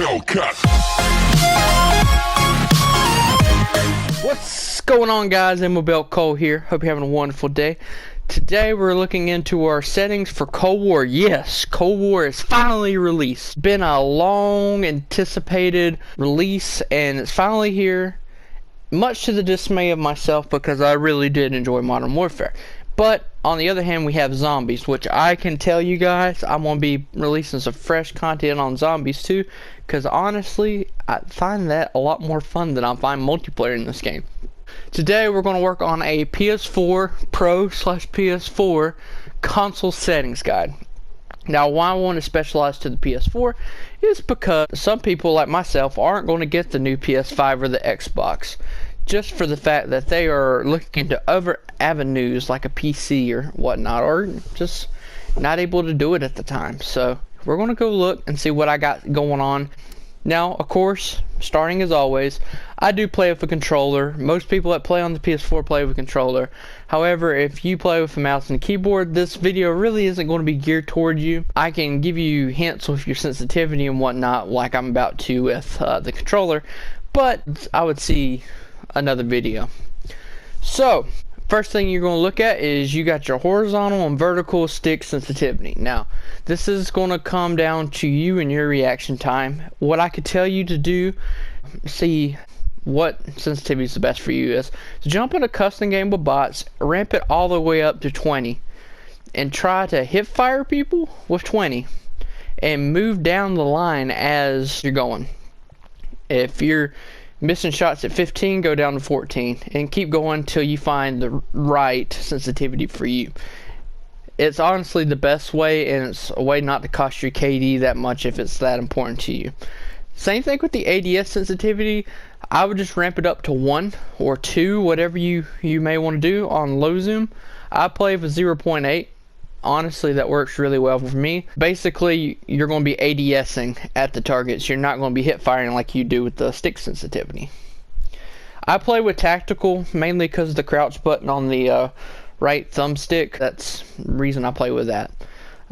Hellcat. What's going on, guys? MLB Cole here. Hope you're having a wonderful day. Today we're looking into our settings for Cold War. Yes, Cold War is finally released. Been a long anticipated release and it's finally here. Much to the dismay of myself because I really did enjoy Modern Warfare. But on the other hand, we have zombies, which I can tell you guys I'm going to be releasing some fresh content on zombies too, because honestly I find that a lot more fun than I find multiplayer in this game. Today we're going to work on a PS4 Pro / PS4 console settings guide. Now, why I want to specialize to the PS4 is because some people like myself aren't going to get the new PS5 or the Xbox, just for the fact that they are looking into other avenues like a PC or whatnot, or just not able to do it at the time. So we're going to go look and see what I got going on. Now, of course, starting as always, I do play with a controller. Most people that play on the PS4 play with a controller. However, if you play with a mouse and keyboard, this video really isn't going to be geared toward you. I can give you hints with your sensitivity and whatnot, like I'm about to with the controller, but I would see another video. So, first thing you're going to look at is you got your horizontal and vertical stick sensitivity. Now, this is going to come down to you and your reaction time. What I could tell you to do, see what sensitivity is the best for you, is to jump in a custom game with bots, ramp it all the way up to 20, and try to hip fire people with 20, and move down the line as you're going. If you're missing shots at 15, go down to 14, and keep going till you find the right sensitivity for you. It's honestly the best way, and it's a way not to cost your KD that much if it's that important to you. Same thing with the ADS sensitivity. I would just ramp it up to 1 or 2, whatever you may want to do on low zoom. I play with 0.8. Honestly, that works really well for me. Basically, you're going to be ADSing at the targets. You're not going to be hip firing like you do with the stick sensitivity. I play with tactical mainly because of the crouch button on the right thumbstick. That's the reason I play with that.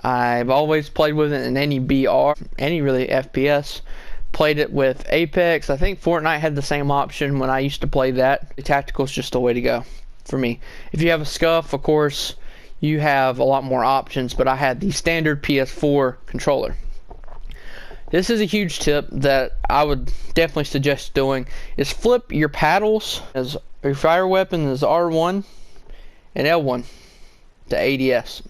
I've always played with it in any BR, any really FPS. Played it with Apex. I think Fortnite had the same option when I used to play that. The tactical is just the way to go for me. If you have a scuff, of course, you have a lot more options, but I had the standard PS4 controller. This is a huge tip that I would definitely suggest doing, is flip your paddles as your fire weapon is R1 and L1 to ADS.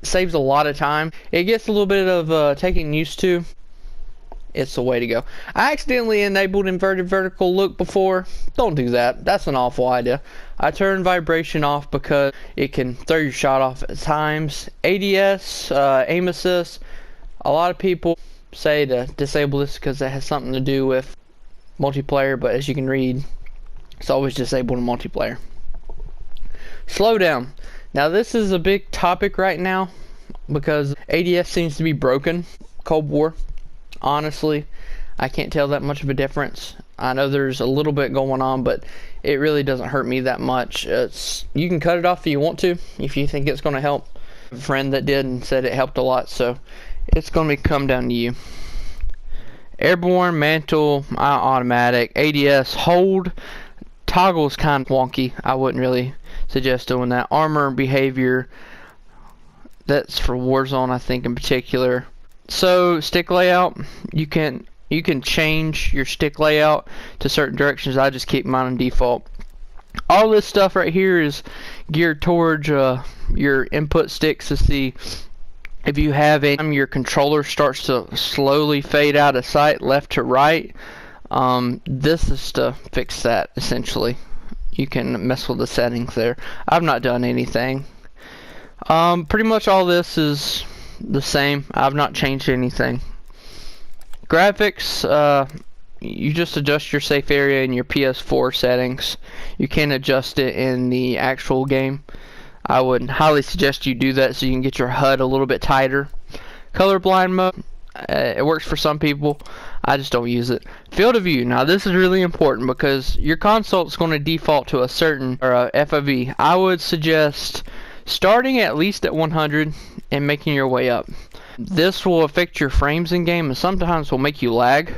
Saves a lot of time. It gets a little bit of taking used to. It's the way to go. I accidentally enabled inverted vertical look before. Don't do that. That's an awful idea. I turned vibration off because it can throw your shot off at times. ADS, aim assist. A lot of people say to disable this because it has something to do with multiplayer, but as you can read, it's always disabled in multiplayer. Slow down. Now this is a big topic right now because ADS seems to be broken. Cold War. Honestly, I can't tell that much of a difference. I know there's a little bit going on, but it really doesn't hurt me that much. You can cut it off if you want to, if you think it's going to help. I have a friend that did and said it helped a lot, so it's going to come down to you. Airborne, mantle, automatic, ADS, hold. Toggle is kind of wonky. I wouldn't really suggest doing that. Armor, behavior, that's for Warzone, I think, in particular. So stick layout, you can change your stick layout to certain directions. I just keep mine on default. All this stuff right here is geared towards your input sticks to see if you have your controller starts to slowly fade out of sight left to right. This is to fix that essentially. You can mess with the settings there. I've not done anything. Pretty much all this is the same. I've not changed anything. Graphics, you just adjust your safe area in your PS4 settings. You can adjust it in the actual game. I would highly suggest you do that so you can get your HUD a little bit tighter. Colorblind mode, it works for some people. I just don't use it. Field of view. Now this is really important because your console is going to default to a certain FOV. I would suggest starting at least at 100 and making your way up. This will affect your frames in game and sometimes will make you lag.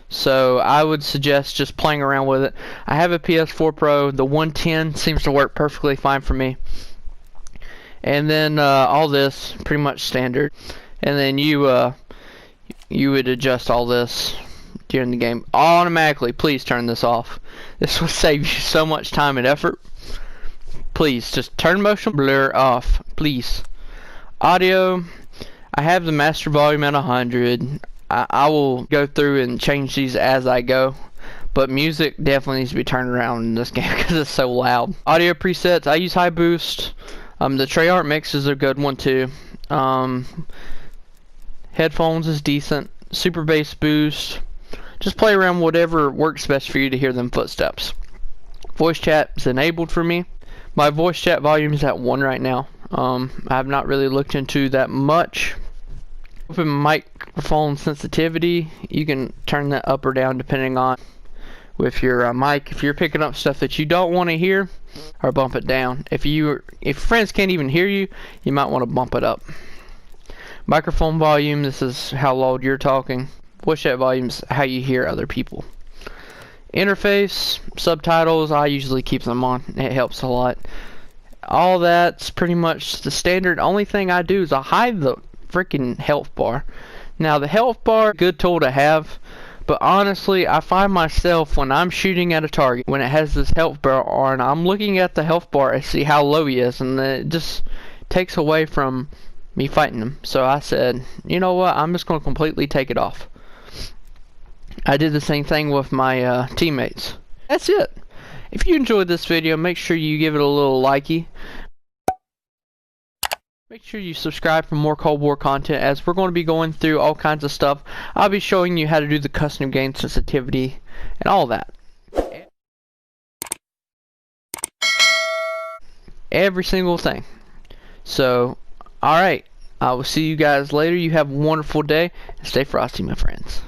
So I would suggest just playing around with it. I have a PS4 Pro. The 110 seems to work perfectly fine for me. And then all this pretty much standard. And then you would adjust all this during the game automatically. Please turn this off. This will save you so much time and effort. Please just turn motion blur off, please. Audio, I have the master volume at 100. I will go through and change these as I go, but music definitely needs to be turned around in this game because it's so loud. Audio presets, I use high boost. The Treyarch mix is a good one too. Headphones is decent. Super bass boost. Just play around whatever works best for you to hear them footsteps. Voice chat is enabled for me. My voice chat volume is at 1 right now. I have not really looked into that much. Open microphone sensitivity, you can turn that up or down depending on with your mic. If you're picking up stuff that you don't want to hear, or bump it down. If friends can't even hear you, you might want to bump it up. Microphone volume, this is how loud you're talking. Voice chat volume is how you hear other people. Interface, subtitles, I usually keep them on. It helps a lot. All that's pretty much the standard. Only thing I do is I hide the freaking health bar. Now the health bar, good tool to have, but honestly I find myself when I'm shooting at a target, when it has this health bar on, I'm looking at the health bar and see how low he is, and it just takes away from me fighting him. So I said, you know what, I'm just going to completely take it off. I did the same thing with my teammates. That's it. If you enjoyed this video, make sure you give it a little likey. Make sure you subscribe for more Cold War content, as we're going to be going through all kinds of stuff. I'll be showing you how to do the custom game sensitivity and all that. Every single thing. So, alright. I will see you guys later. You have a wonderful day. And stay frosty, my friends.